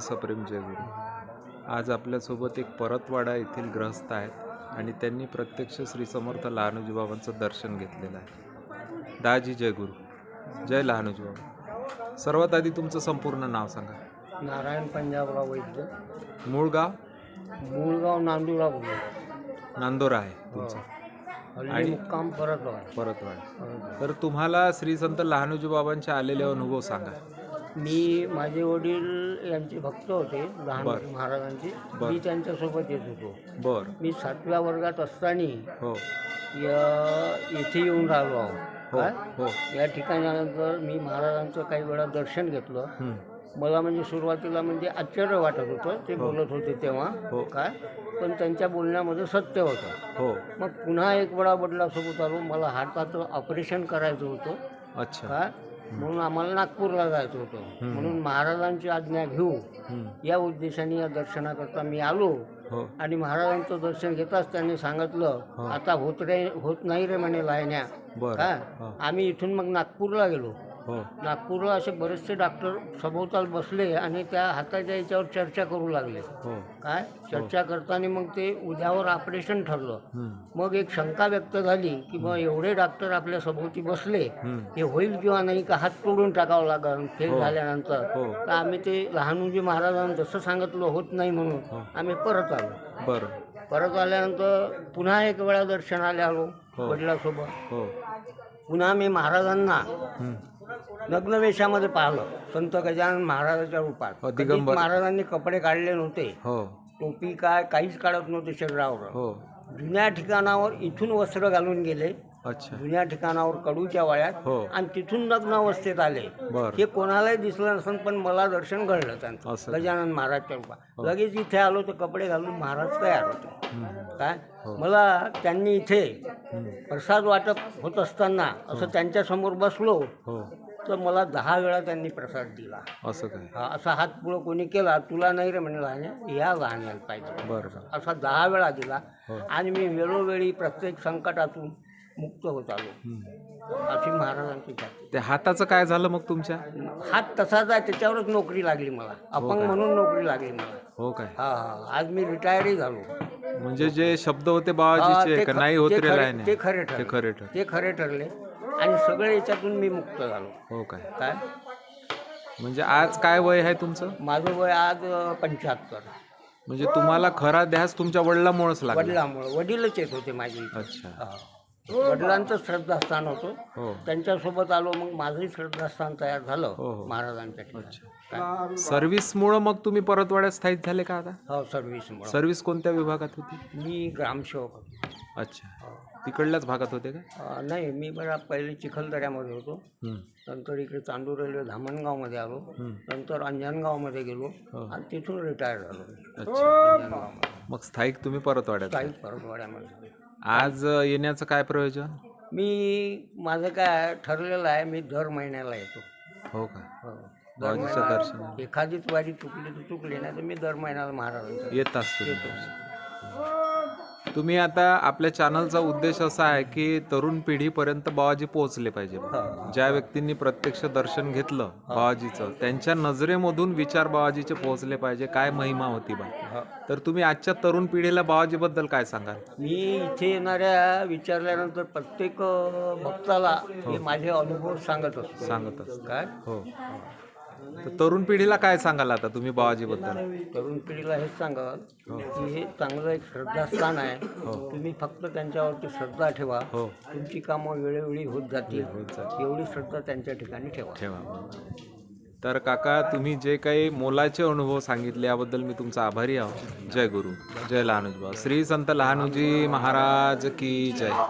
सप्रेम जय गुरु। आज आपल्यासोबत एक परतवाडा येथील गृहस्थ आहेत आणि त्यांनी प्रत्यक्ष श्री समर्थ लहानोजी बाबांचं दर्शन घेतलेलं आहे। दाजी जय गुरु, जय लहानोजी बाबा। सर्वात आधी तुमचं संपूर्ण नाव सांगा। नारायण पंजाबराव वैद्य, मूळ गाव? मूळगाव नांदुरा नांदोरा आहे तुमचं आणि मुक्काम परतवाडा। तर तुम्हाला श्री संत लहानोजी बाबांचे आलेले अनुभव सांगा। मी माझे वडील यांचे भक्त होते लहानोजी महाराजांचे। मी त्यांच्यासोबत येत होतो। बर मी 7व्या वर्गात असताना हो इथे येऊन राहिलो आहो। हो काय हो या ठिकाणानंतर मी महाराजांचं काही वेळा दर्शन घेतलं। मला म्हणजे सुरुवातीला म्हणजे आश्चर्य वाटत होतं, ते बोलत होते तेव्हा काय, पण त्यांच्या बोलण्यामध्ये सत्य होतं। हो मग पुन्हा एक वेळा वडिलांसोबत आलो। मला हाताचं ऑपरेशन करायचं होतं। अच्छा काय म्हणून आम्हाला नागपूरला जायचं होतं। म्हणून महाराजांची आज्ञा घेऊ या उद्देशाने या दर्शनाकरता मी आलो। आणि महाराजांचं दर्शन घेताच त्यांनी सांगितलं, आता होत नाही रे म्हणे लायण्या। काय आम्ही इथून मग नागपूरला गेलो। नागपूरला असे बरेचसे डॉक्टर सभोवताल बसले आणि त्या हाताच्या याच्यावर चर्चा करू लागले। काय चर्चा करताना मग ते उद्यावर ऑपरेशन ठरलं। मग एक शंका व्यक्त झाली की मग एवढे डॉक्टर आपल्या सभोवती बसले, हे होईल किंवा नाही, का हात तोडून टाकावं लागेल फेल झाल्यानंतर। तर आम्ही ते लहानोजी महाराजांना जसं सांगितलं होत नाही म्हणून आम्ही परत आलो। परत आल्यानंतर पुन्हा एक वेळा दर्शनाला आलो वडिलांसोबत। पुन्हा मी महाराजांना नग्न वेशामध्ये पाहिलं, संत गजानन महाराजांच्या रूपात। महाराजांनी कपडे काढले नव्हते, टोपी काय काहीच काढत नव्हते शरीरावर। जुन्या ठिकाणावर इथून वस्त्र घालून गेले, जुन्या ठिकाणावर कडूच्या वाळ्यात, आणि तिथून नग्न अवस्थेत आले। हे कोणालाही दिसलं नसेल, पण मला दर्शन घडलं त्यांचं गजानन महाराजच्या रूपात। लगेच इथे आलो तर कपडे घालून महाराज तयार होते। काय मला त्यांनी इथे प्रसाद वाटप होत असताना असं त्यांच्यासमोर बसलो तर मला 10 वेळा त्यांनी प्रसाद दिला। असं काय असा हात पुढं कोणी केला, तुला नाही रे म्हणे लहान या लहान पाहिजे, असा 10 वेळा दिला। आणि मी वेळोवेळी प्रत्येक संकटातून मुक्त होत आलो। अशी महाराजांची जाती। त्या हाताचं काय झालं मग तुमच्या? हात तसाच आहे, त्याच्यावरच नोकरी लागली मला, अपंग म्हणून नोकरी लागली मला। हो काय? आज मी रिटायरही झालो। म्हणजे जे शब्द होते बाबाजीचे नाही होत रे लायण्या, ते खरे ठरले आणि सगळे याच्यातून मी मुक्त झालो। हो काय म्हणजे आज काय वय आहे तुमचं? माझं वय आज 75। म्हणजे तुम्हाला खरा ध्यास तुमच्या वडिलांमुळेच लागला? वडिलांमुळे, वडीलच येत होते माझे। अच्छा, वडिलांचं श्रद्धास्थान होतं, त्यांच्यासोबत आलो। मग माझंही श्रद्धास्थान तयार झालं महाराजांच्या ठिकाणी। सर्व्हिसमुळे मग तुम्ही परतवाड्यात स्थायिक झाले का आता? हो, सर्व्हिसमुळे। सर्व्हिस कोणत्या विभागात होती? मी ग्रामसेवक होतो। अच्छा, तिकडल्याच भागात होते का? नाही, मी पहिले चिखलदऱ्यामध्ये होतो, नंतर इकडे चांदूर रेल्वे धामणगावमध्ये आलो, नंतर अंजनगावमध्ये गेलो आणि तिथून रिटायर झालो। अच्छा, मग स्थायिक तुम्ही परतवाड्यात? स्थायिक परतवाड्यामध्ये। आज येण्याचं काय प्रयोजन? माझं काय ठरलेलं आहे, मी दर महिन्याला येतो। हो का? दर्शन एखादीच वारी चुकली तर चुकली, नाही तर मी दर महिन्याला महाराजांचा येत असतो। तुम्ही आता आपल्या चॅनलचा उद्देश असा आहे की तरुण पिढीपर्यंत बाबाजी पोहोचले पाहिजे। ज्या व्यक्तींनी प्रत्यक्ष दर्शन घेतलं बाबाजीचं, त्यांच्या नजरेमधून विचार बाबाजीचे पोहोचले पाहिजे, काय महिमा होती बा। तर तुम्ही आजच्या तरुण पिढीला बाबाजी बद्दल काय सांगाल? मी इथे येणाऱ्या विचारल्यानंतर प्रत्येक भक्ताला हे माझे अनुभव सांगत असतो। काय हो, तर तरुण पिढीला काय सांगाल आता तुम्ही बाबाजी बद्दल? तरुण पिढीला हेच सांगाल की हे चांगलं एक श्रद्धास्थान आहे। तुम्ही फक्त त्यांच्यावरती श्रद्धा ठेवा, तुमची कामं वेळोवेळी होत जातील। एवढी श्रद्धा त्यांच्या ठिकाणी ठेवा। तर काका, तुम्ही जे काही मोलाचे अनुभव सांगितले याबद्दल मी तुमचा आभारी आहोत। जय गुरु, जय लहानोजी बाबा। श्री संत लहानोजी महाराज की जय।